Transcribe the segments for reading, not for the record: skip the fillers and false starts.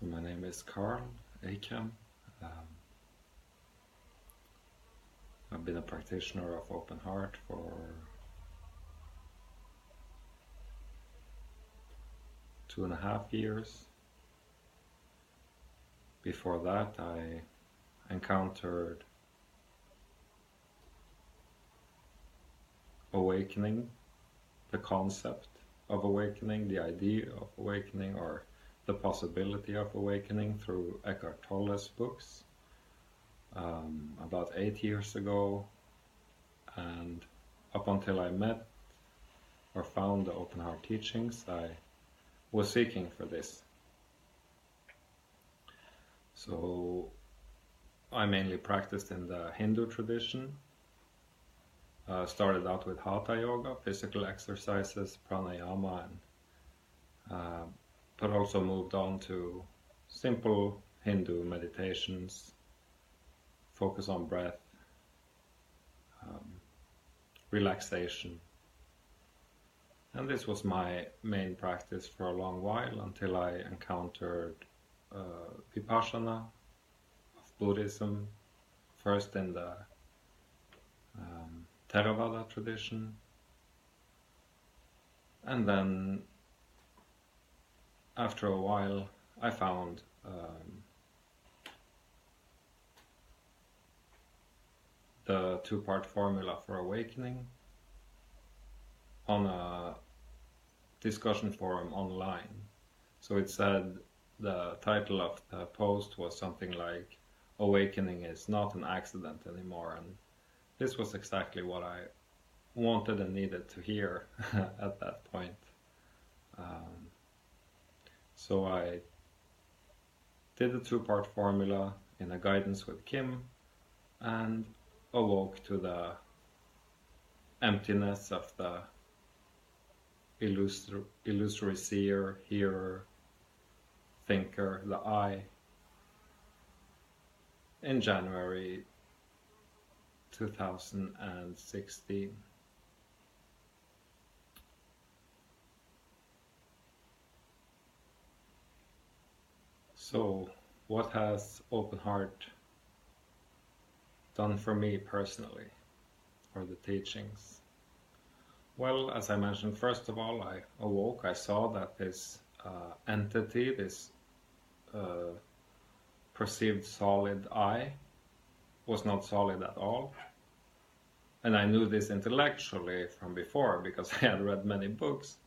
So my name is Karl Akam. I've been a practitioner of open heart for 2.5 years. Before that, I encountered awakening, the concept of awakening, the idea of awakening, or the possibility of awakening through Eckhart Tolle's books about 8 years ago, and up until I met or found the open heart teachings, I was seeking for this. So I mainly practiced in the Hindu tradition. Started out with Hatha Yoga, physical exercises, pranayama, but also moved on to simple Hindu meditations, focus on breath, relaxation. And this was my main practice for a long while until I encountered Vipassana of Buddhism, first in the Theravada tradition, and then after a while I found the two-part formula for awakening on a discussion forum online. So it said, the title of the post was something like, "Awakening is not an accident anymore," and this was exactly what I wanted and needed to hear at that point. So I did the two-part formula in a guidance with Kim and awoke to the emptiness of the illusory seer, hearer, thinker, the I, in January 2016. So, what has open heart done for me personally, or the teachings? Well, as I mentioned, first of all, I awoke. I saw that this entity, this perceived solid I, was not solid at all. And I knew this intellectually from before because I had read many books,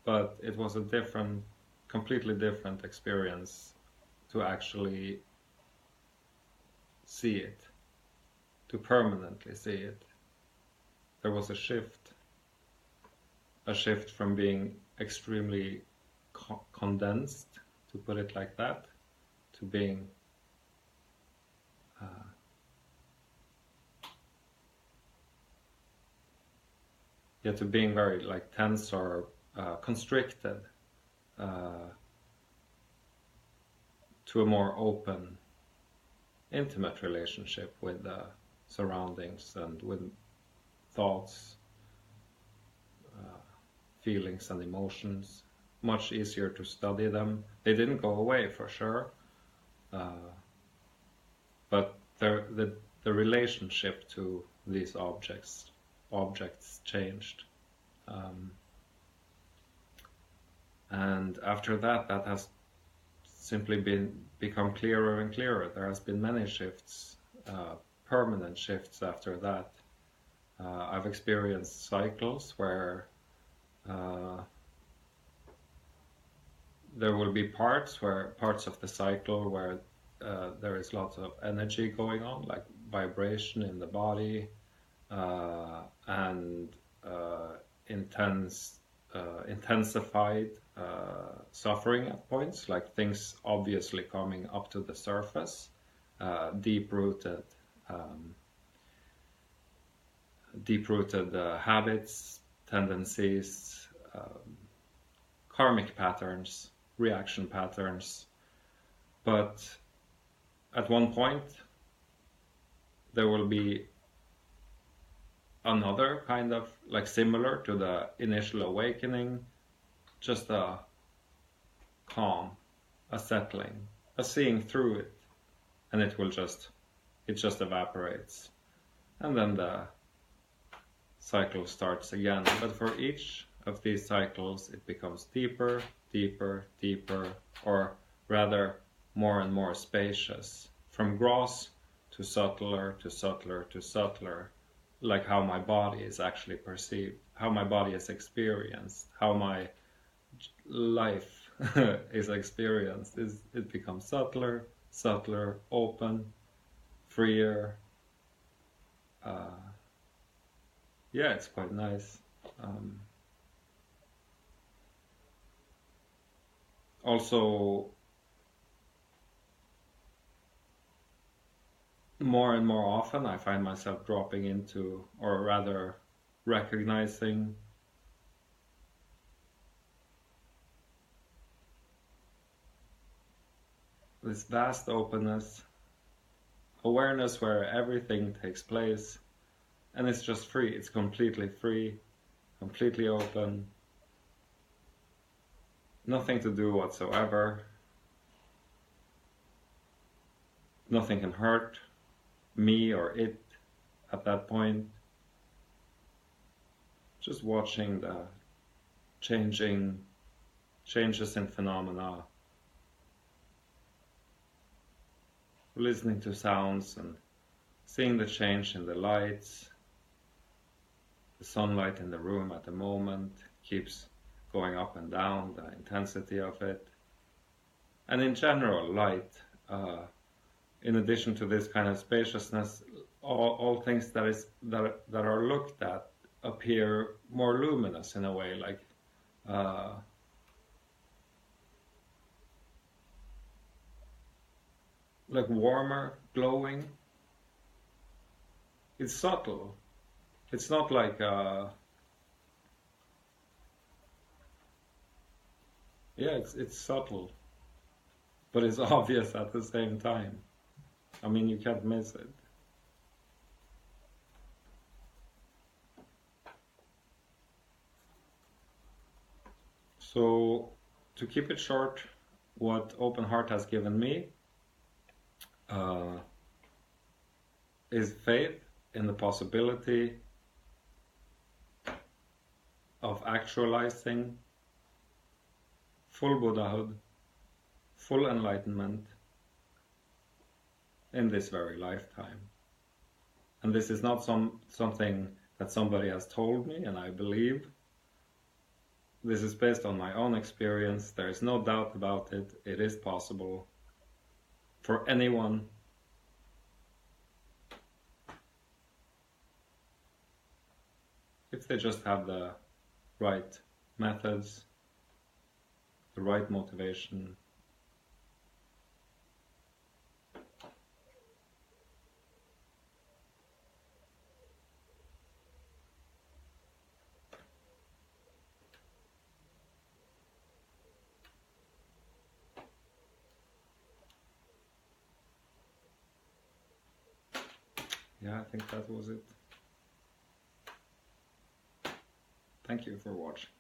but it was a completely different experience to actually see it, to permanently see it. There was a shift from being extremely condensed, to put it like that, to being to being very like tense or constricted, to a more open, intimate relationship with the surroundings and with thoughts, feelings and emotions. Much easier to study them. They didn't go away for sure, but the relationship to these objects changed, and after that has simply become clearer and clearer. There has been many shifts, permanent shifts after that. I've experienced cycles where there will be parts of the cycle where there is lots of energy going on, like vibration in the body, and intensified suffering at points, like things obviously coming up to the surface, deep-rooted habits, tendencies, karmic patterns, reaction patterns. But at one point there will be another kind of, like, similar to the initial awakening, just a calm, a settling, seeing through it, and it just evaporates, and then the cycle starts again. But for each of these cycles, it becomes deeper, deeper, deeper, or rather more and more spacious, from gross to subtler, to subtler, to subtler, like how my body is actually perceived, how my body is experienced, how my life is experienced. It becomes subtler, subtler, open, freer. Yeah, it's quite nice. Also, more and more often I find myself dropping into, or rather recognizing, this vast openness, awareness where everything takes place, and it's just free. It's completely free, completely open, nothing to do whatsoever. Nothing can hurt me or it at that point. Just watching the changes in phenomena, listening to sounds and seeing the change in the lights. The sunlight in the room at the moment keeps going up and down, the intensity of it. And in general, light, in addition to this kind of spaciousness, all things that are looked at appear more luminous in a way, like warmer, glowing. It's subtle. It's not like it's subtle, but it's obvious at the same time. I mean, you can't miss it. So, to keep it short, what Open Heart has given me is faith in the possibility of actualizing full Buddhahood, full enlightenment in this very lifetime. And this is not something that somebody has told me and I believe. This is based on my own experience. There is no doubt about it. It is possible for anyone. If they just have the right methods, the right motivation. Yeah, I think that was it. Thank you for watching.